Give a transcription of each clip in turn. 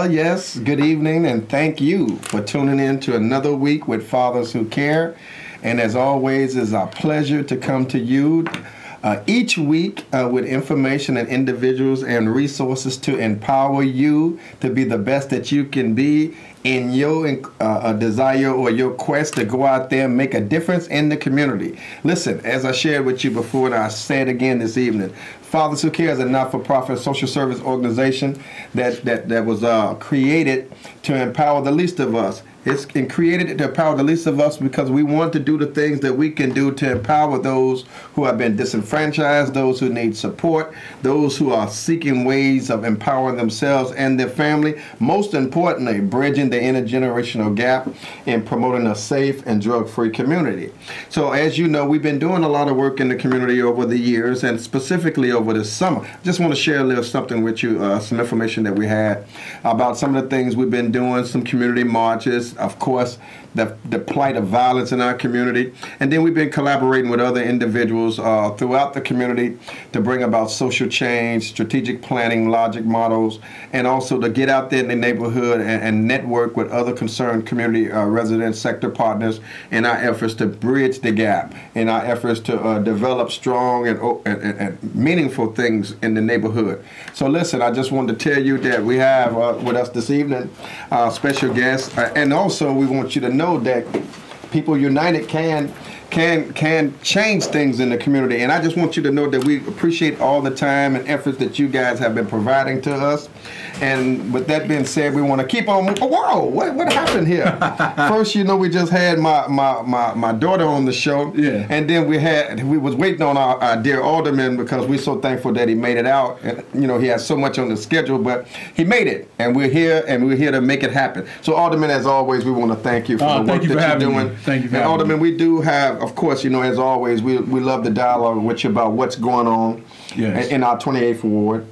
Well, yes, good evening, and thank you for tuning in to another week with Fathers Who Care. And as always, it's our pleasure to come to you each week with information and individuals and resources to empower you to be the best that you can be in your desire or your quest to go out there and make a difference in the community. Listen, as I shared with you before, and I say it again this evening, Fathers Who Care is a not-for-profit social service organization that was created to empower the least of us. It's created to empower the least of us because we want to do the things that we can do to empower those who have been disenfranchised, those who need support, those who are seeking ways of empowering themselves and their family. Most importantly, bridging the intergenerational gap and promoting a safe and drug-free community. So as you know, we've been doing a lot of work in the community over the years, and specifically over this summer. Just want to share a little something with you, some information that we had about some of the things we've been doing, some community marches, of course, the plight of violence in our community. And then we've been collaborating with other individuals throughout the community to bring about social change, strategic planning, logic models, and also to get out there in the neighborhood and network with other concerned community residents, sector partners in our efforts to bridge the gap, in our efforts to develop strong and meaningful things in the neighborhood. So listen, I just wanted to tell you that we have with us this evening special guests, and also we want you to know that People United can change things in the community. And I just want you to know that we appreciate all the time and efforts that you guys have been providing to us. And with that being said, we want to keep on moving. Whoa, what happened here? First, you know, we just had my daughter on the show. Yeah. And then we was waiting on our dear Alderman because we're so thankful that he made it out. And, you know, he has so much on the schedule, but he made it. And we're here to make it happen. So Alderman, as always, we want to thank you for the work that you're doing. Thank you for having me. And Alderman, we do have, of course, you know, as always, we love the dialogue with you about what's going on in our 28th ward.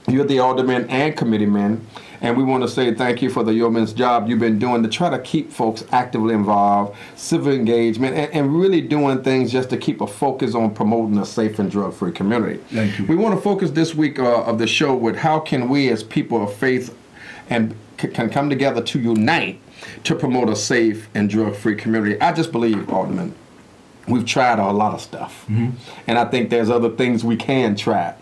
You're the alderman and committeeman, and we want to say thank you for the yeoman's job you've been doing to try to keep folks actively involved, civil engagement, and really doing things just to keep a focus on promoting a safe and drug-free community. Thank you. We want to focus this week of the show with how can we as people of faith and can come together to unite to promote a safe and drug-free community. I just believe, Alderman, we've tried a lot of stuff, and I think there's other things we can try.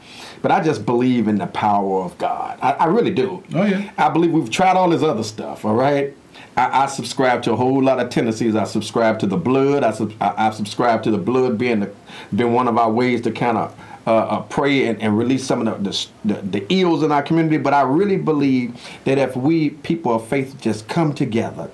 But I just believe in the power of God. I really do. Oh, yeah. I believe we've tried all this other stuff, all right? I subscribe to a whole lot of tendencies. I subscribe to the blood. I subscribe to the blood being one of our ways to kind of pray and release some of the ills in our community. But I really believe that if we, people of faith, just come together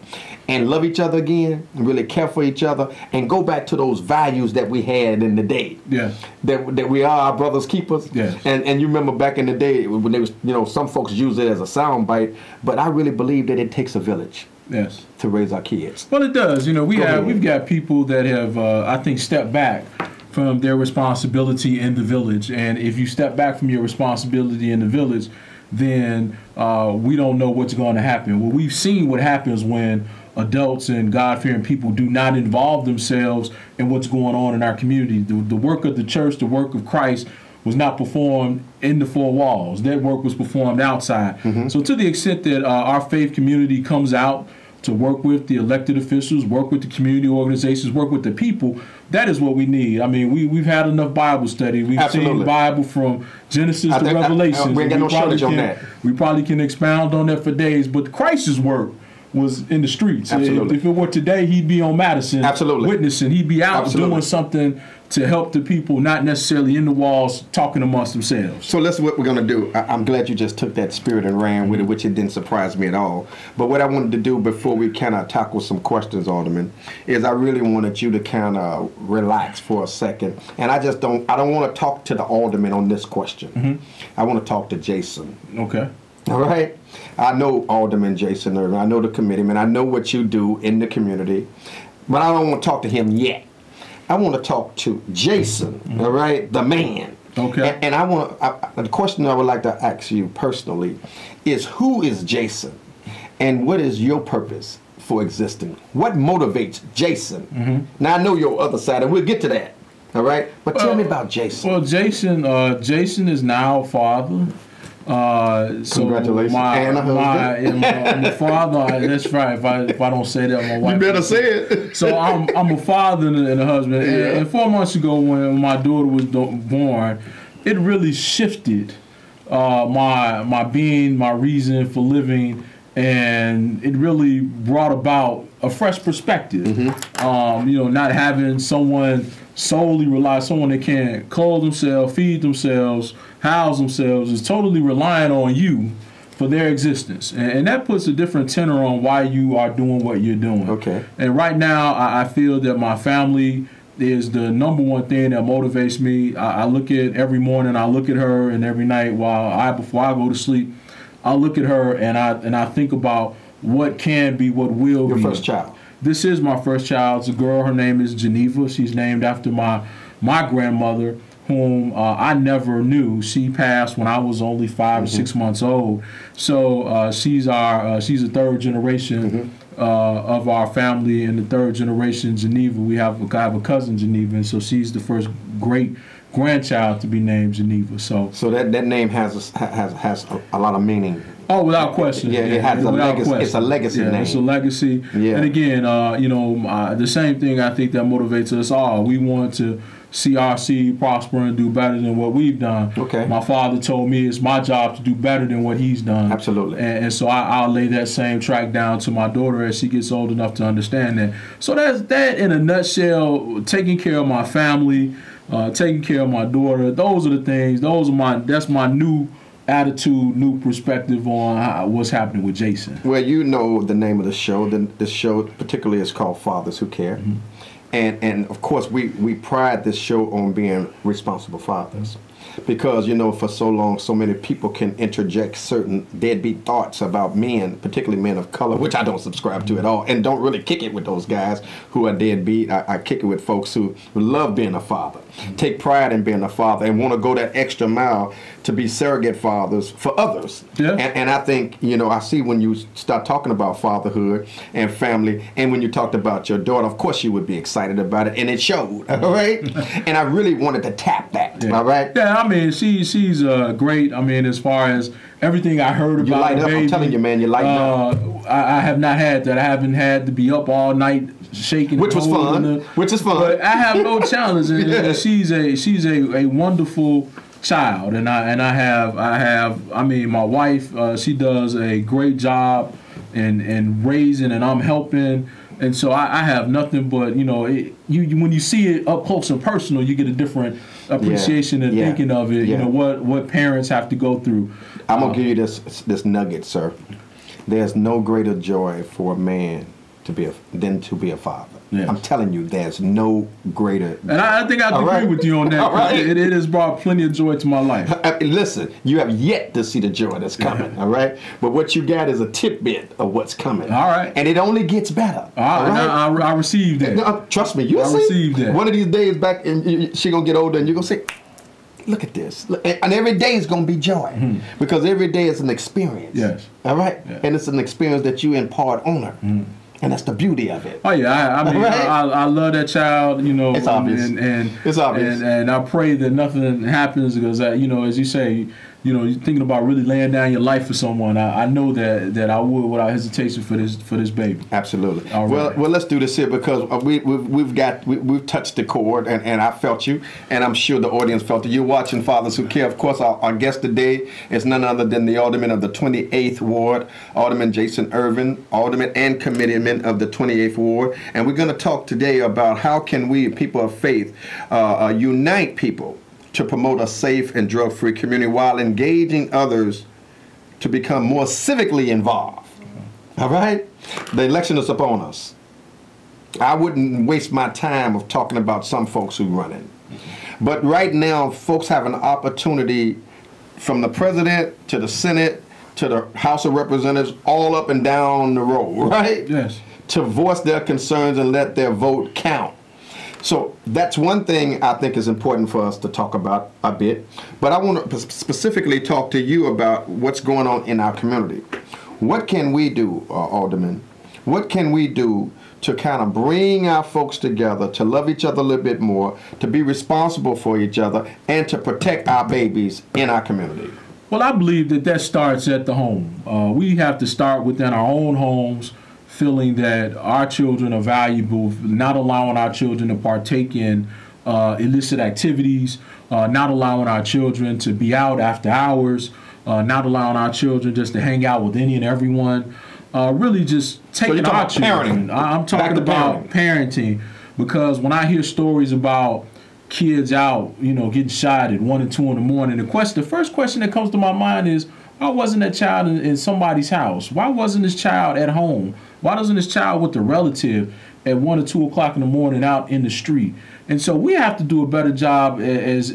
and love each other again, and really care for each other, and go back to those values that we had in the day. Yes. That we are our brother's keepers. Yes. And you remember back in the day when they was, you know, some folks use it as a sound bite, but I really believe that it takes a village. Yes. To raise our kids. Well, it does. You know, we've got people that have, I think, stepped back from their responsibility in the village. And if you step back from your responsibility in the village, then we don't know what's going to happen. Well, we've seen what happens when adults and God-fearing people do not involve themselves in what's going on in our community. The work of the church, the work of Christ, was not performed in the four walls. That work was performed outside. So to the extent that our faith community comes out to work with the elected officials, work with the community organizations, work with the people, that is what we need. I mean, we've had enough Bible study. We've seen the Bible from Genesis to Revelation. We ain't got no shortage on that. We probably can expound on that for days, but Christ's work was in the streets. Absolutely. If it were today, he'd be on Madison witnessing. He'd be out doing something to help the people, not necessarily in the walls talking amongst themselves. So that's what we're going to do. I'm glad you just took that spirit and ran with it, which it didn't surprise me at all. But what I wanted to do before we kind of tackle some questions, Alderman, is I really wanted you to kind of relax for a second. And I don't want to talk to the Alderman on this question. I want to talk to Jason. Okay. All right. I know Alderman Jason Ervin. I know the committeeman. I know what you do in the community. But I don't want to talk to him yet. I want to talk to Jason, all right, the man. Okay. And the question I would like to ask you personally is, who is Jason? And what is your purpose for existing? What motivates Jason? Now, I know your other side, and we'll get to that. All right? But tell me about Jason. Well, Jason is now a father. So congratulations. And a husband. I'm a father. That's right. If I don't say that, my wife. You better say it. So I'm a father and a husband. Yeah. And 4 months ago, when my daughter was born, it really shifted my being, my reason for living, and it really brought about a fresh perspective. Not having someone solely someone that can't clothe themselves, feed themselves, house themselves, is totally relying on you for their existence. And that puts a different tenor on why you are doing what you're doing. Okay. And right now, I feel that my family is the number one thing that motivates me. I look at every morning, I look at her, and every night before I go to sleep, I look at her and I think about what can be, what will be. Your first child. This is my first child. It's a girl. Her name is Geneva. She's named after my grandmother, whom I never knew. She passed when I was only 5 or 6 months old. So she's a third generation of our family, and the third generation Geneva. I have a cousin Geneva, and so she's the first great grandchild to be named Geneva. So that name has a lot of meaning. Oh, without question. Yeah, it has a legacy. It's a legacy name. It's a legacy. Yeah. And again, the same thing I think that motivates us all. We want to see our seed prosper and do better than what we've done. Okay. My father told me it's my job to do better than what he's done. Absolutely. And so I'll lay that same track down to my daughter as she gets old enough to understand that. So that's that in a nutshell. Taking care of my family, taking care of my daughter. Those are the things. That's my new attitude, new perspective on what's happening with Jason. Well, you know the name of the show. The show particularly is called Fathers Who Care. And of course, we pride this show on being responsible fathers. Because, for so long, so many people can interject certain deadbeat thoughts about men, particularly men of color, which I don't subscribe to at all, and don't really kick it with those guys who are deadbeat. I kick it with folks who love being a father, take pride in being a father, and want to go that extra mile to be surrogate fathers for others. Yeah. And I think, I see when you start talking about fatherhood and family, and when you talked about your daughter, of course you would be excited about it, and it showed, all right? And I really wanted to tap that, all right? Yeah, I mean, she's great. I mean, as far as everything I heard about you light up. baby, I'm telling you, man, you light up. I have not had that. I haven't had to be up all night shaking. Which was fun. But I have no challenge. And she's a wonderful child, and I mean, my wife, she does a great job in raising, and I'm helping. And so I have nothing but, when you see it up close and personal, you get a different appreciation and thinking of it, what parents have to go through. I'm going to give you this nugget, sir. There's no greater joy for a man than to be a father. Yes. I'm telling you, there's no greater. And I think I agree with you on that. All right. It has brought plenty of joy to my life. Listen, you have yet to see the joy that's coming, all right? But what you got is a tidbit of what's coming. All right. And it only gets better. All right. I received that. No, trust me, I received that. One of these days back, and she going to get older, and you're going to say, look at this. And every day is going to be joy. Because every day is an experience. Yes. All right? Yeah. And it's an experience that you impart on her. And that's the beauty of it. Oh yeah, I mean, right? I love that child. It's obvious. And it's obvious. And I pray that nothing happens because as you say, you're thinking about really laying down your life for someone. I know that I would without hesitation for this baby. Absolutely. All right. Well, let's do this here because we've touched the chord, and I felt you, and I'm sure the audience felt it. You're watching Fathers Who Care. Of course, our guest today is none other than the Alderman of the 28th Ward, Alderman Jason Ervin, Alderman and Committeeman of the 28th Ward, and we're going to talk today about how can we, people of faith, unite people to promote a safe and drug-free community while engaging others to become more civically involved. All right? The election is upon us. I wouldn't waste my time of talking about some folks who run it. But right now, folks have an opportunity from the president to the Senate to the House of Representatives, all up and down the road, right? Yes. To voice their concerns and let their vote count. So that's one thing I think is important for us to talk about a bit. But I want to specifically talk to you about what's going on in our community. What can we do, Alderman? What can we do to kind of bring our folks together, to love each other a little bit more, to be responsible for each other, and to protect our babies in our community? Well, I believe that starts at the home. We have to start within our own homes, feeling that our children are valuable, not allowing our children to partake in illicit activities, not allowing our children to be out after hours, not allowing our children just to hang out with any and everyone. Really just taking our children. I'm talking about parenting, because when I hear stories about kids out, getting shot at 1 and 2 in the morning, the first question that comes to my mind is, why wasn't that child in somebody's house? Why wasn't this child at home? Why doesn't this child with a relative at 1 or 2 o'clock in the morning out in the street? And so we have to do a better job as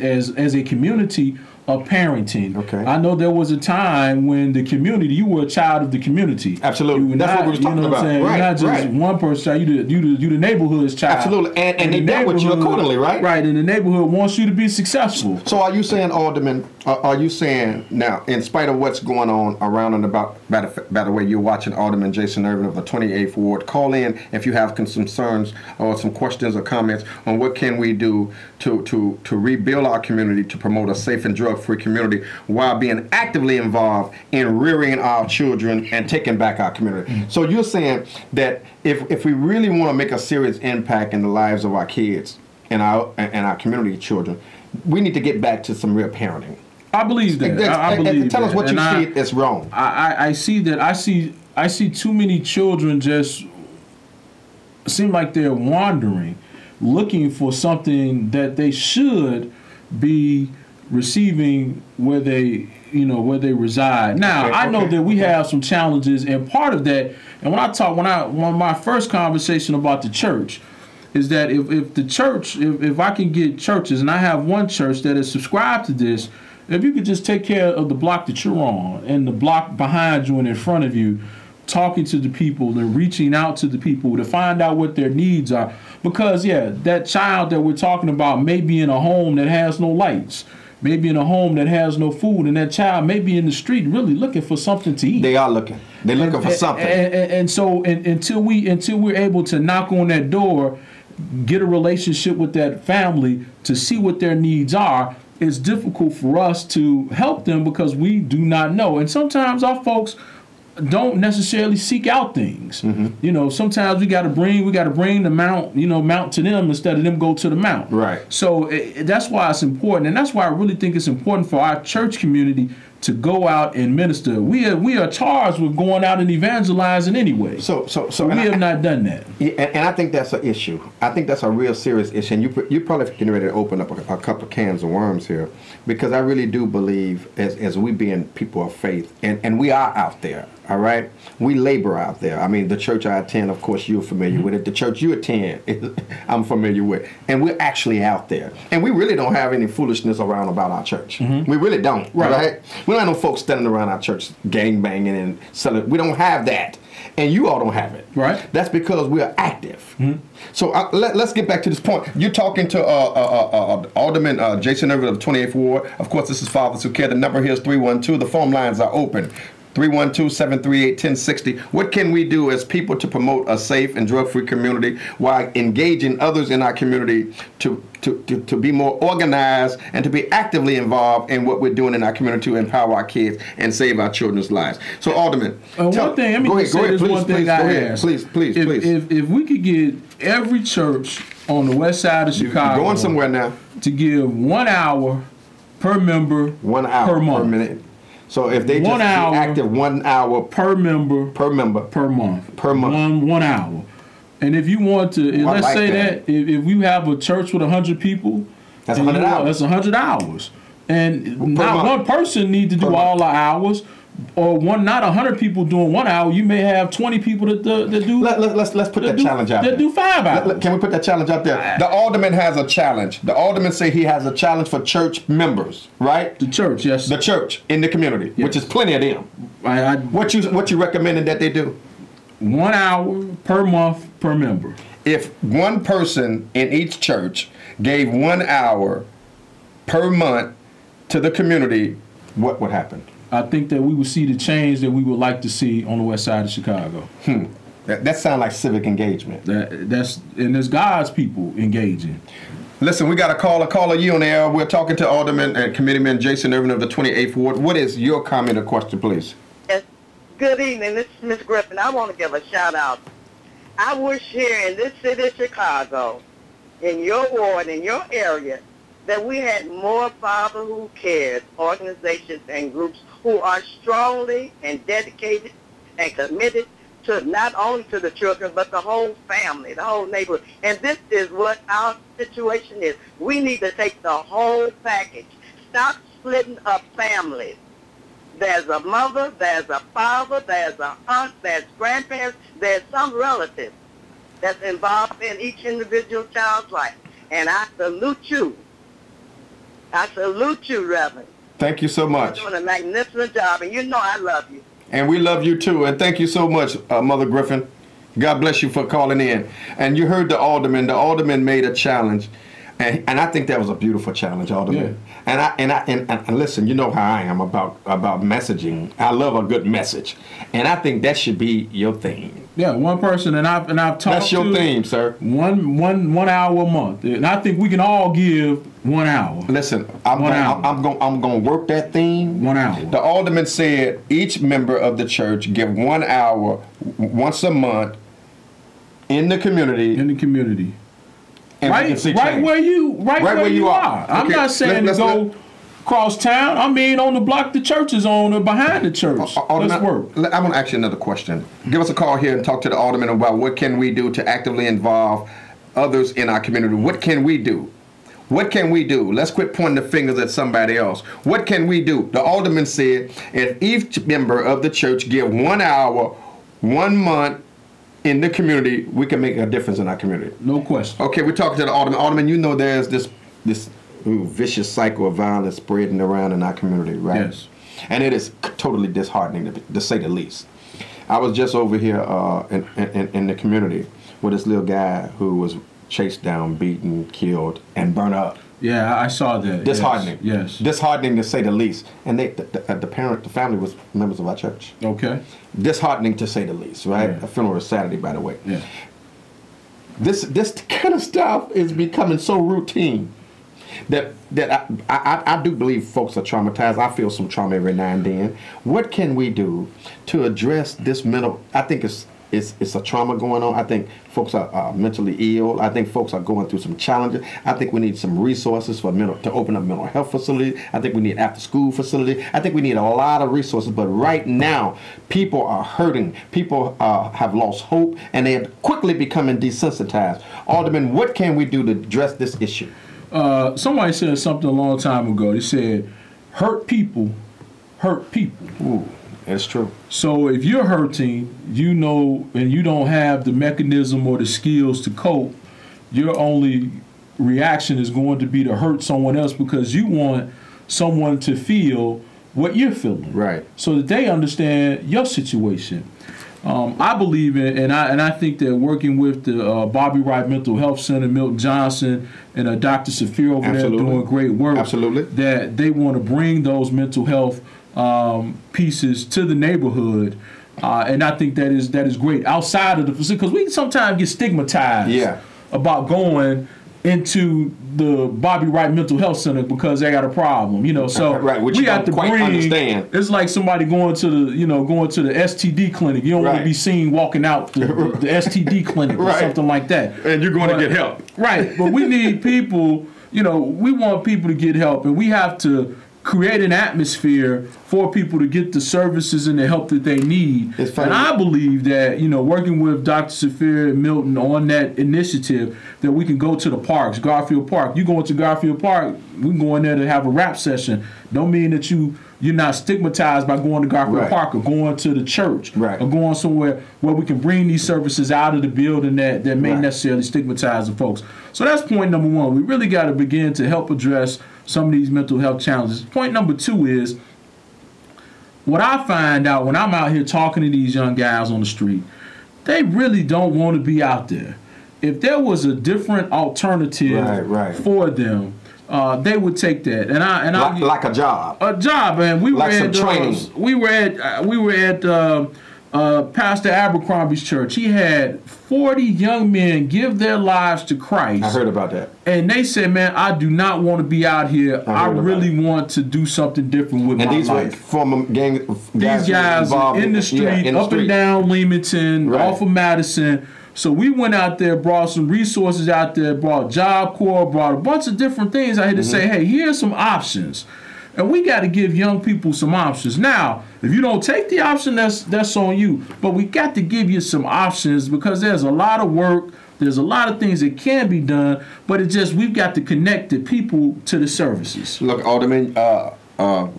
a community of parenting. Okay. I know there was a time when the community, you were a child of the community. Absolutely. That's what we were talking about. Right, you're not just one person's child. You the neighborhood's child. Absolutely. And they dealt with you accordingly, right? Right. And the neighborhood wants you to be successful. So are you saying, Alderman, are you saying now, in spite of what's going on around and about, by the way, you're watching Alderman Jason Ervin of the 28th Ward, call in if you have some concerns or some questions or comments on what can we do to rebuild our community, to promote a safe and drug-free community while being actively involved in rearing our children and taking back our community. Mm-hmm. So you're saying that if we really want to make a serious impact in the lives of our kids and our community children, we need to get back to some real parenting. I believe that. I believe tell us what you see is wrong. I see that. I see too many children just seem like they're wandering, looking for something that they should be receiving where they reside. Now, I know that we have some challenges, and part of that, and when my first conversation about the church is that if the church, if I can get churches, and I have one church that is subscribed to this, if you could just take care of the block that you're on and the block behind you and in front of you, talking to the people and reaching out to the people to find out what their needs are. Because, that child that we're talking about may be in a home that has no lights, maybe in a home that has no food, and that child may be in the street really looking for something to eat. They are looking. They're looking for something. And so until we're able to knock on that door, get a relationship with that family to see what their needs are, it's difficult for us to help them because we do not know. And sometimes our folks don't necessarily seek out things. Mm-hmm. Sometimes we got to bring the mount to them instead of them go to the mount. Right. So that's why it's important, and that's why I really think it's important for our church community to go out and minister. We are charged with going out and evangelizing anyway. So we have not done that. And I think that's an issue. I think that's a real serious issue. And you're probably getting ready to open up a couple of cans of worms here, because I really do believe, as we being people of faith, and we are out there. All right, we labor out there. I mean, the church I attend, of course, you're familiar with it. The church you attend, I'm familiar with, and we're actually out there. And we really don't have any foolishness around about our church. Mm-hmm. We really don't. Right? We don't have no folks standing around our church gang banging and selling. We don't have that, and you all don't have it. Right. That's because we are active. Mm-hmm. So let's get back to this point. You're talking to Alderman Jason Ervin of the 28th Ward. Of course, this is Fathers Who Care. The number here is 312. The phone lines are open. 312-738-1060. What can we do as people to promote a safe and drug-free community while engaging others in our community to be more organized and to be actively involved in what we're doing in our community to empower our kids and save our children's lives? So, Alderman, one thing. Let me just say this one thing I ask. Please. If we could get every church on the west side of Chicago, you're going somewhere now, to give 1 hour per member, 1 hour per month. Per minute. So if they just be active 1 hour per member per month 1 hour. And if you want to, let's say that if you have a church with 100 people, that's 100 hours. That's 100 hours. And not one person need to do all the hours, or not 100 people doing 1 hour. You may have 20 people that do. Let's put that challenge out there. That do 5 hours. Can we put that challenge out there? The alderman has a challenge. The alderman say he has a challenge for church members, right? The church, yes. The church in the community, yes. Which is plenty of them. What you recommending that they do? 1 hour per month per member. If one person in each church gave 1 hour per month to the community, what would happen? I think that we would see the change that we would like to see on the west side of Chicago. That sounds like civic engagement. And there's God's people engaging. Listen, we got a caller. You on the air. We're talking to Alderman and Committeeman Jason Ervin of the 28th Ward. What is your comment or question, please? Yes. Good evening. This is Miss Griffin. I want to give a shout out. I wish here in this city of Chicago, in your ward, in your area, that we had more Father Who Cares organizations and groups who are strongly and dedicated and committed to not only to the children, but the whole family, the whole neighborhood. And this is what our situation is. We need to take the whole package. Stop splitting up families. There's a mother, there's a father, there's an aunt, there's grandparents, there's some relatives that's involved in each individual child's life. And I salute you. I salute you, Reverend. Thank you so much. You're doing a magnificent job, and you know I love you. And we love you too. And thank you so much, Mother Griffin. God bless you for calling in. And you heard the alderman. The alderman made a challenge. And I think that was a beautiful challenge, Alderman. Yeah. And listen, you know how I am about messaging. I love a good message, and I think that should be your thing. Yeah, one person, and I've talked. That's your theme, sir. 1 hour a month, and I think we can all give 1 hour. Listen, I'm gonna work that theme. 1 hour. The alderman said each member of the church give 1 hour once a month in the community. In the community. Right where you are. I'm not saying to go across town. I mean on the block the church is on or behind the church. Let's work. I want to ask you another question. Give us a call here and talk to the alderman about what can we do to actively involve others in our community. What can we do? What can we do? Let's quit pointing the fingers at somebody else. What can we do? The alderman said if each member of the church give 1 hour, 1 month, in the community, we can make a difference in our community. No question. Okay, we're talking to the alderman. Alderman, you know there's this vicious cycle of violence spreading around in our community, right? Yes. And it is totally disheartening, to say the least. I was just over here in the community with this little guy who was chased down, beaten, killed, and burnt up. Yeah, I saw that. Disheartening. Yes. Disheartening, to say the least. And the family was members of our church. Okay. Disheartening, to say the least, right? Yeah. A funeral was Saturday, by the way. Yeah. This kind of stuff is becoming so routine that I do believe folks are traumatized. I feel some trauma every now and then. What can we do to address this mental? I think it's a trauma going on. I think folks are mentally ill. I think folks are going through some challenges. I think we need some resources to open up mental health facilities. I think we need after-school facilities. I think we need a lot of resources. But right now, people are hurting. People have lost hope, and they are quickly becoming desensitized. Alderman, what can we do to address this issue? Somebody said something a long time ago. They said, hurt people hurt people. Ooh. That's true. So if you're hurting, you know, and you don't have the mechanism or the skills to cope, your only reaction is going to be to hurt someone else because you want someone to feel what you're feeling. Right. So that they understand your situation. I believe in, and I think that working with the Bobby Wright Mental Health Center, Milton Johnson, and Dr. Saphir over there doing great work. Absolutely. That they want to bring those mental health pieces to the neighborhood, and I think that is great outside of the facility, because we sometimes get stigmatized about going into the Bobby Wright Mental Health Center because they got a problem, you know. So we have to understand. It's like somebody going to the STD clinic. You don't want to be seen walking out the STD clinic or something like that. And you're going to get help. Right, but we need people. We want people to get help, and we have to create an atmosphere for people to get the services and the help that they need. And I believe that, working with Dr. Saphir and Milton on that initiative, that we can go to the parks, Garfield Park. You go into Garfield Park, we can go in there to have a rap session. Don't mean that you're not stigmatized by going to Garfield Park or going to the church or going somewhere where we can bring these services out of the building that may necessarily stigmatize the folks. So that's point number one. We really got to begin to help address some of these mental health challenges. Point number two is, what I find out when I'm out here talking to these young guys on the street, they really don't want to be out there. If there was a different alternative for them, they would take that. Like a job. A job, and we were like at some training. We were at Pastor Abercrombie's church. He had 40 young men give their lives to Christ. I heard about that. And they said, man, I do not want to be out here. I really want to do something different with my life. And these former gang These guys are in the street, up and down Leamington, off of Madison. So we went out there, brought some resources out there, brought Job Corps, brought a bunch of different things out here to say, hey, here's some options. And we got to give young people some options. Now, if you don't take the option, that's on you. But we got to give you some options because there's a lot of work. There's a lot of things that can be done. But it's just we've got to connect the people to the services. Look, Alderman,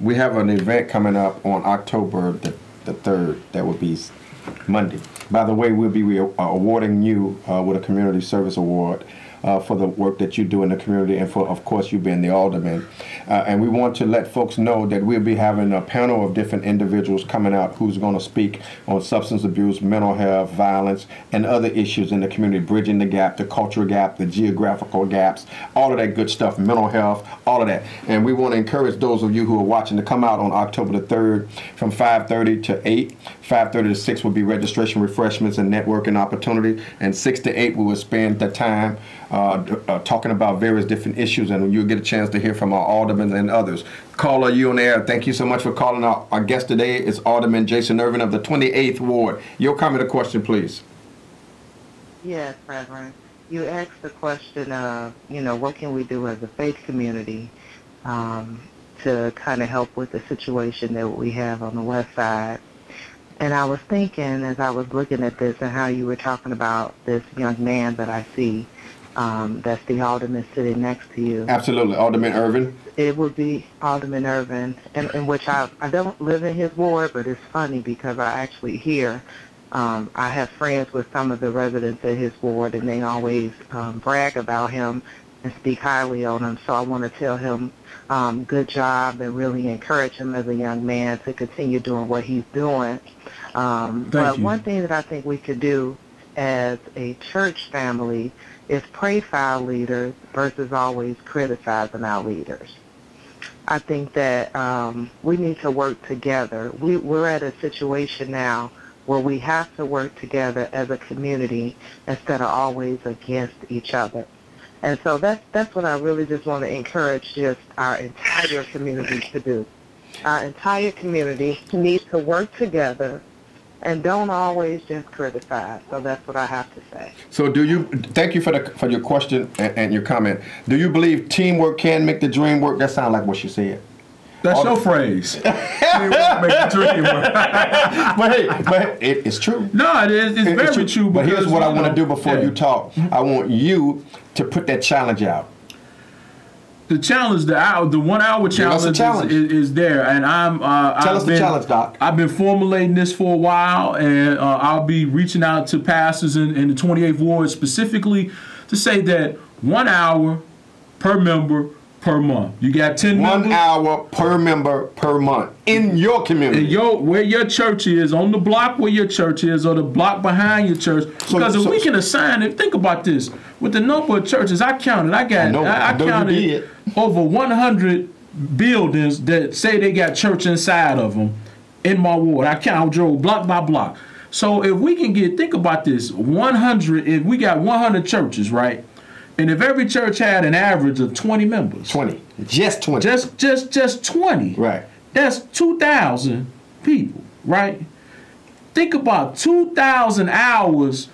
we have an event coming up on October the 3rd. That would be Monday. By the way, we'll be awarding you with a Community Service Award for the work that you do in the community and for, of course, you being the alderman. And we want to let folks know that we'll be having a panel of different individuals coming out who's going to speak on substance abuse, mental health, violence, and other issues in the community, bridging the gap, the cultural gap, the geographical gaps, all of that good stuff, mental health, all of that. And we want to encourage those of you who are watching to come out on October the 3rd from 5:30 to 8. 5:30 to 6 will be registration, refreshments, and networking opportunity. And 6 to 8 we will spend the time talking about various different issues, and you'll get a chance to hear from our aldermen and others. Caller, you on the air. Thank you so much for calling. Our guest today is Alderman Jason Ervin of the 28th Ward. Your comment or question, please. Yes, Reverend. You asked the question of, what can we do as a faith community to kind of help with the situation that we have on the west side. And I was thinking, as I was looking at this and how you were talking about this young man that I see, that's the alderman sitting next to you. Absolutely. Alderman Ervin. It would be Alderman Ervin, in which I don't live in his ward, but it's funny because I actually hear, I have friends with some of the residents in his ward, and they always brag about him and speak highly on him. So I want to tell him good job and really encourage him as a young man to continue doing what he's doing. But one thing that I think we could do as a church family is pray for our leaders versus always criticizing our leaders. I think that we need to work together. We're at a situation now where we have to work together as a community instead of always against each other. And so that's what I really just want to encourage just our entire community to do. Our entire community needs to work together and don't always just criticize. So that's what I have to say. So thank you for your question and your comment. Do you believe teamwork can make the dream work? That sounds like what she said. That's your phrase. Teamwork make the dream work. but it's true. No, it is. It's very true. But here's what I want to do before you talk. I want you to put that challenge out. The challenge, the 1 hour challenge is there, and tell us the challenge, Doc. I've been formulating this for a while, and I'll be reaching out to pastors in the 28th Ward specifically to say that 1 hour per member per month. You got 10 members. 1 hour per member per month in your community. Where your church is, on the block where your church is, or the block behind your church. Because if we can assign it, think about this. With the number of churches I counted, I counted over 100 buildings that say they got church inside of them in my ward. I drove block by block. So if we can think about this, 100, if we got 100 churches, right? And if every church had an average of 20 members. 20. Just 20. Just 20. Right. That's 2,000 people, right? Think about 2,000 hours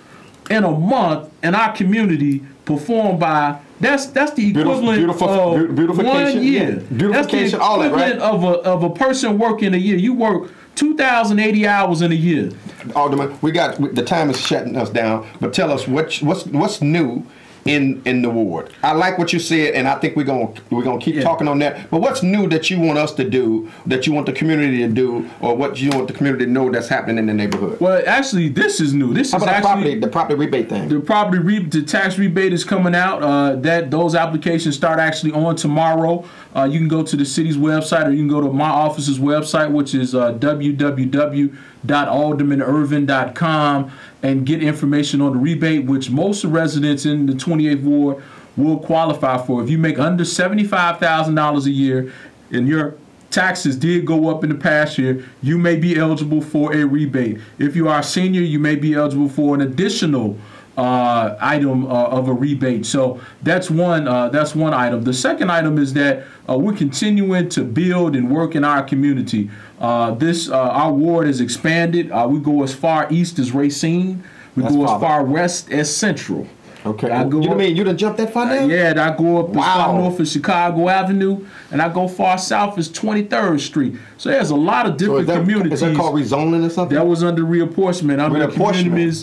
in a month in our community performed by, that's the equivalent of 1 year. Beautification, all that, right? of a person working a year. You work 2,080 hours in a year. Alderman, the time is shutting us down, but tell us what's new in the ward. I like what you said, and I think we're gonna keep talking on that. But what's new that you want us to do, that you want the community to do, or what you want the community to know that's happening in the neighborhood? Well, actually, this is new. This is actually the property rebate thing. The tax rebate is coming out. Those applications start actually on tomorrow. You can go to the city's website, or you can go to my office's website, which is www.aldermanervin.com, and get information on the rebate, which most residents in the 28th Ward will qualify for. If you make under $75,000 a year and you're taxes did go up in the past year, you may be eligible for a rebate. If you are a senior, you may be eligible for an additional item of a rebate. So that's one item. The second item is that we're continuing to build and work in our community. Our ward has expanded. We go as far east as Racine. We go as far west as Central. Okay. You done jumped that far now? Yeah, I go up as far north as Chicago Avenue, and I go far south as 23rd Street. So there's a lot of different communities. Is that called rezoning or something? That was under reapportionment.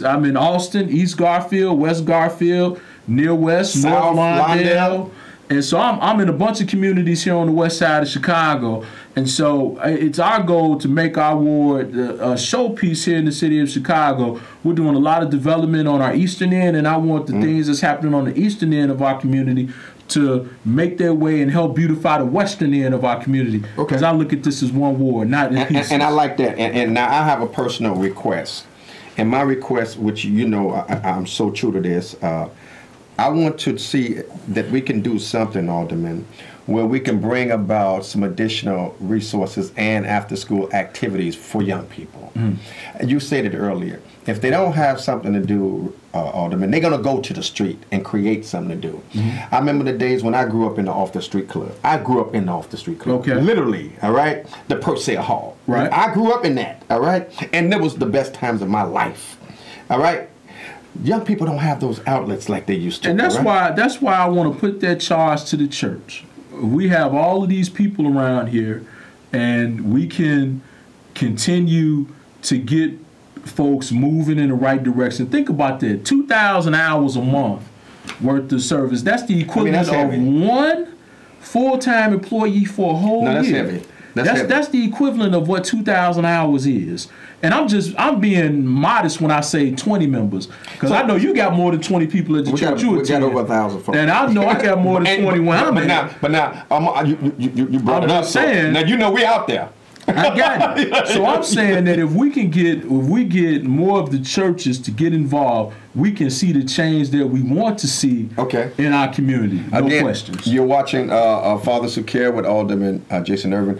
I'm in Austin, East Garfield, West Garfield, Near West, North Lawndale. And so I'm in a bunch of communities here on the west side of Chicago. And so it's our goal to make our ward a showpiece here in the city of Chicago. We're doing a lot of development on our eastern end, and I want the things that's happening on the eastern end of our community to make their way and help beautify the western end of our community. Because I look at this as one ward, not in pieces. And I like that. And now I have a personal request. And my request, which I'm so true to this, I want to see that we can do something, Alderman, where we can bring about some additional resources and after-school activities for young people. You said it earlier. If they don't have something to do, Alderman, they're going to go to the street and create something to do. I remember the days when I grew up in the off-the-street club. I grew up in the off-the-street club. Okay. Literally, all right? The Purcell Hall. Right. I grew up in that, all right? And it was the best times of my life, all right? Young people don't have those outlets like they used to. And that's why I want to put that charge to the church. We have all of these people around here, and we can continue to get folks moving in the right direction. Think about that. 2,000 hours a month worth of service. That's the equivalent of one full-time employee for a whole year. That's heavy. That's the equivalent of what 2,000 hours is. And I'm being modest when I say 20 members, because I know you got more than 20 people at the church. We got over 1,000 folks. And I know I got more than 21. But now, you brought it up. Saying, now you know we out there. I got it. So I'm saying that if we get more of the churches to get involved, we can see the change that we want to see in our community. No questions. You're watching Fathers Who Care with Alderman Jason Ervin.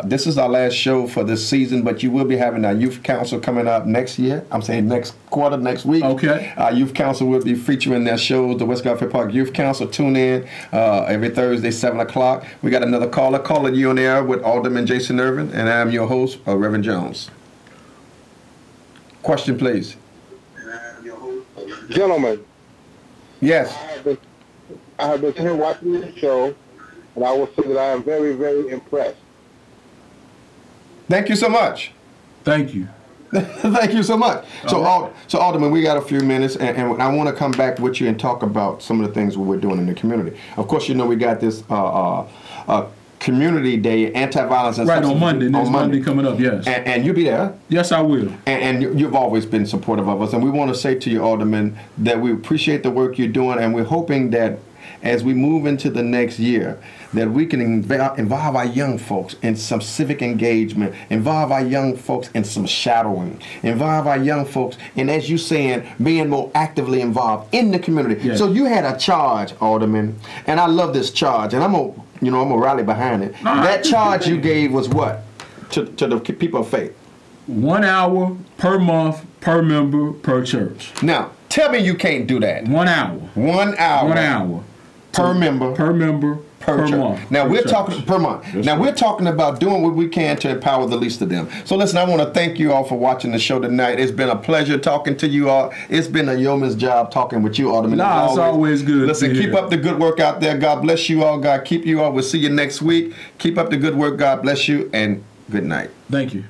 This is our last show for this season, but you will be having our youth council coming up next year. I'm saying next quarter, next week. Okay. Our youth council will be featuring their shows, the West Garfield Park Youth Council. Tune in every Thursday, 7 o'clock. We got another caller calling you on air with Alderman Jason Ervin, and I'm your host, Reverend Jones. Question, please. Gentlemen. Yes. I have been sitting here watching this show, and I will say that I am very, very impressed. Thank you so much. Thank you. Thank you so much. So Alderman, we got a few minutes, and I want to come back with you and talk about some of the things we're doing in the community. Of course, you know we got this Community Day, Anti-Violence and Substance on Monday. Next Monday coming up, yes. And you'll be there? Yes, I will. And you've always been supportive of us. And we want to say to you, Alderman, that we appreciate the work you're doing, and we're hoping that as we move into the next year, that we can involve our young folks in some civic engagement, involve our young folks in some shadowing, involve our young folks in, as you're saying, being more actively involved in the community. Yes. So you had a charge, Alderman, and I love this charge, and I'm gonna rally behind it. That charge you gave was what to the people of faith? 1 hour per month, per member, per church. Now, tell me you can't do that. 1 hour. 1 hour. 1 hour. Per member. Per member. Per month. Now we're talking per month. Now we're talking about doing what we can to empower the least of them. So listen, I want to thank you all for watching the show tonight. It's been a pleasure talking to you all. It's been a yeoman's job talking with you, Alderman. Nah, it's always good. Listen, keep up the good work out there. God bless you all. God keep you all. We'll see you next week. Keep up the good work. God bless you, and good night. Thank you.